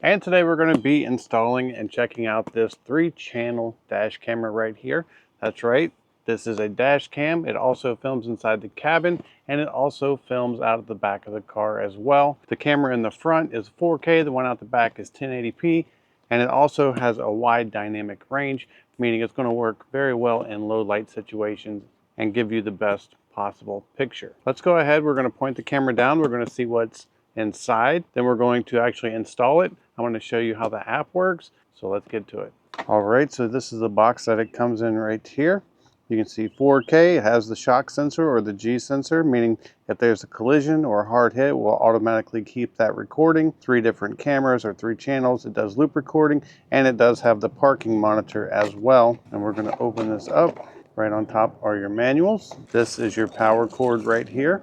And today we're going to be installing and checking out this 3-channel dash camera right here. That's right, this is a dash cam. It also films inside the cabin, and it also films out of the back of the car as well. The camera in the front is 4K, the one out the back is 1080p, and it also has a wide dynamic range, meaning it's going to work very well in low light situations and give you the best possible picture. Let's go ahead, we're going to point the camera down, we're going to see what's inside, then we're going to actually install it. I'm going to show you how the app works, so let's get to it. All right, so this is the box that it comes in right here. You can see 4K, it has the shock sensor or the G sensor, meaning if there's a collision or a hard hit, it will automatically keep that recording. 3 different cameras or 3 channels, it does loop recording, and it does have the parking monitor as well. And we're going to open this up. Right on top are your manuals. This is your power cord right here.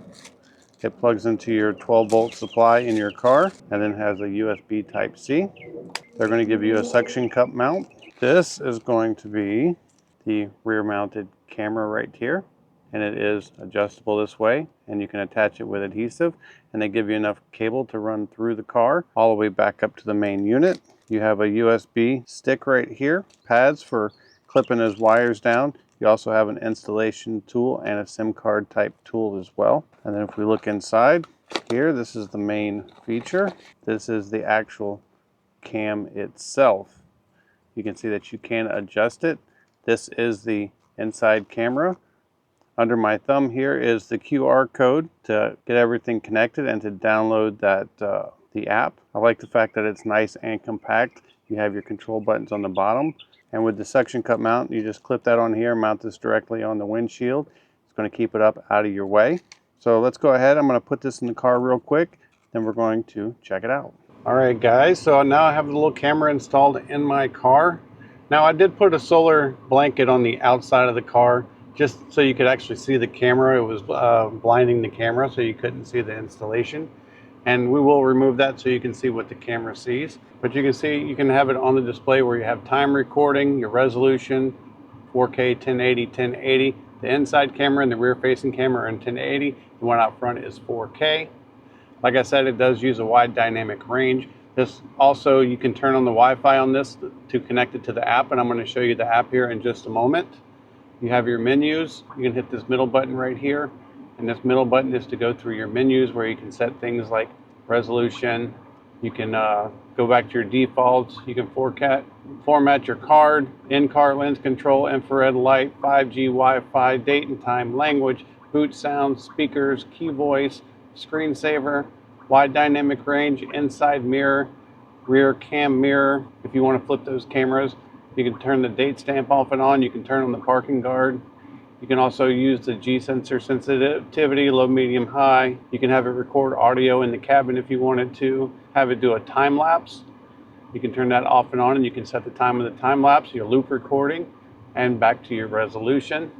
It plugs into your 12-volt supply in your car and then has a USB Type-C. They're going to give you a suction cup mount. This is going to be the rear-mounted camera right here, and it is adjustable this way, and you can attach it with adhesive, and they give you enough cable to run through the car all the way back up to the main unit. You have a USB stick right here, pads for clipping those wires down. You also have an installation tool and a SIM card type tool as well. And then if we look inside here, this is the main feature. This is the actual cam itself. You can see that you can adjust it. This is the inside camera. Under my thumb here is the QR code to get everything connected and to download that the app. I like the fact that it's nice and compact. You have your control buttons on the bottom. And with the suction cup mount, you just clip that on here, mount this directly on the windshield. It's going to keep it up out of your way. So let's go ahead. I'm going to put this in the car real quick, then we're going to check it out. All right, guys, so now I have the little camera installed in my car. Now I did put a solar blanket on the outside of the car just so you could actually see the camera. It was blinding the camera, so you couldn't see the installation. And we will remove that so you can see what the camera sees. But you can see, you can have it on the display where you have time recording, your resolution, 4K, 1080, 1080. The inside camera and the rear facing camera are in 1080. The one out front is 4K. Like I said, it does use a wide dynamic range. This also, you can turn on the Wi-Fi on this to connect it to the app, and I'm going to show you the app here in just a moment. You have your menus. You can hit this middle button right here. And this middle button is to go through your menus where you can set things like resolution. You can go back to your defaults. You can format your card, in-car lens control, infrared light, 5G Wi-Fi, date and time, language, boot sound, speakers, key voice, screensaver, wide dynamic range, inside mirror, rear cam mirror. If you want to flip those cameras, you can turn the date stamp off and on. You can turn on the parking guard. You can also use the G sensor sensitivity, low, medium, high. You can have it record audio in the cabin if you wanted to. Have it do a time lapse. You can turn that off and on, and you can set the time of the time lapse, your loop recording, and back to your resolution.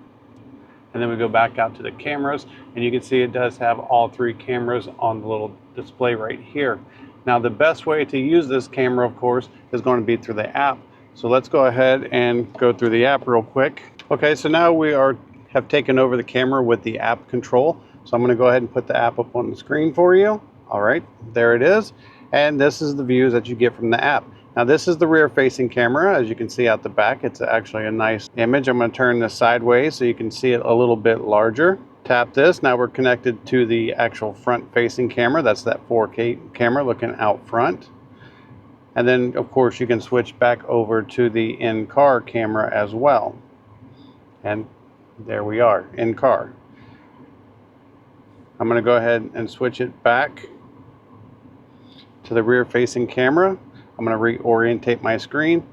And then we go back out to the cameras, and you can see it does have all 3 cameras on the little display right here. Now the best way to use this camera, of course, is going to be through the app. So let's go ahead and go through the app real quick. Okay, so now we have taken over the camera with the app control. So I'm going to go ahead and put the app up on the screen for you. All right, there it is. And this is the views that you get from the app. Now this is the rear facing camera. As you can see out the back, it's actually a nice image. I'm going to turn this sideways so you can see it a little bit larger. Tap this. Now we're connected to the actual front facing camera. That's that 4K camera looking out front. And then of course you can switch back over to the in-car camera as well. And there we are, in car. I'm going to go ahead and switch it back to the rear facing camera. I'm going to reorientate my screen.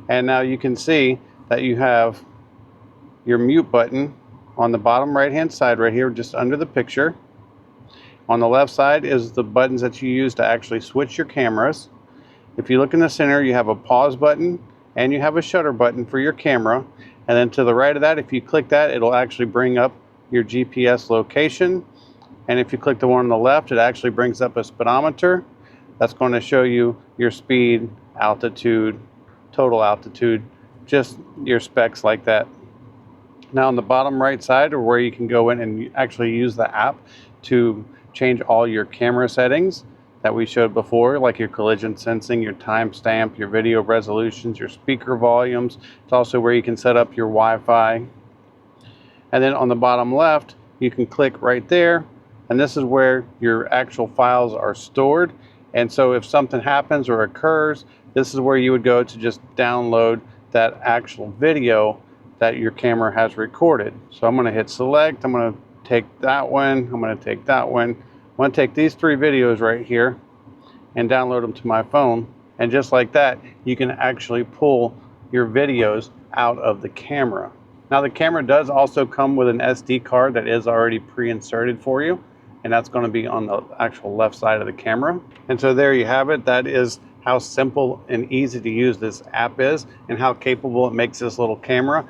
And now you can see that you have your mute button on the bottom right hand side right here, just under the picture. On the left side is the buttons that you use to actually switch your cameras. If you look in the center, you have a pause button and you have a shutter button for your camera. And then to the right of that, if you click that, it'll actually bring up your GPS location. And if you click the one on the left, it actually brings up a speedometer. That's going to show you your speed, altitude, total altitude, just your specs like that. Now on the bottom right side are where you can go in and actually use the app to change all your camera settings. that we showed before, like your collision sensing, your timestamp, your video resolutions, your speaker volumes. It's also where you can set up your Wi-Fi. And then on the bottom left, you can click right there, and this is where your actual files are stored. And so if something happens or occurs, this is where you would go to just download that actual video that your camera has recorded. So I'm going to hit select. I'm going to take that one. I'm going to take that one. I'm going to take these 3 videos right here and download them to my phone. And just like that, you can actually pull your videos out of the camera. Now the camera does also come with an SD card that is already pre-inserted for you, and that's going to be on the actual left side of the camera. And so there you have it. That is how simple and easy to use this app is, and how capable it makes this little camera.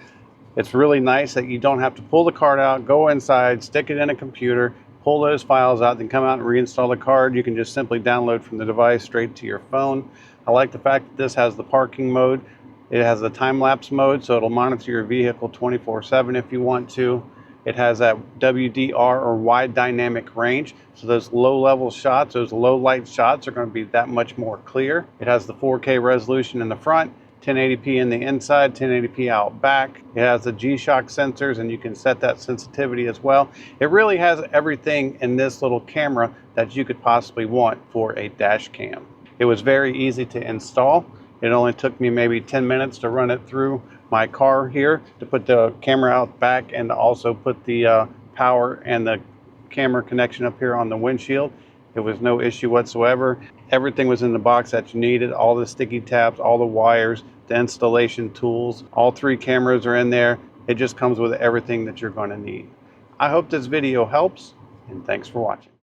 It's really nice that you don't have to pull the card out, go inside, stick it in a computer, pull those files out, then come out and reinstall the card. You can just simply download from the device straight to your phone. I like the fact that this has the parking mode. It has the time-lapse mode, so it'll monitor your vehicle 24/7 if you want to. It has that WDR or wide dynamic range, so those low-level shots, those low-light shots are going to be that much more clear. It has the 4K resolution in the front, 1080p in the inside, 1080p out back. It has the G-Shock sensors, and you can set that sensitivity as well. It really has everything in this little camera that you could possibly want for a dash cam. It was very easy to install. It only took me maybe 10 minutes to run it through my car here, to put the camera out back and to also put the power and the camera connection up here on the windshield. It was no issue whatsoever. Everything was in the box that you needed, all the sticky tabs, all the wires, the installation tools. All 3 cameras are in there. It just comes with everything that you're going to need. I hope this video helps, and thanks for watching.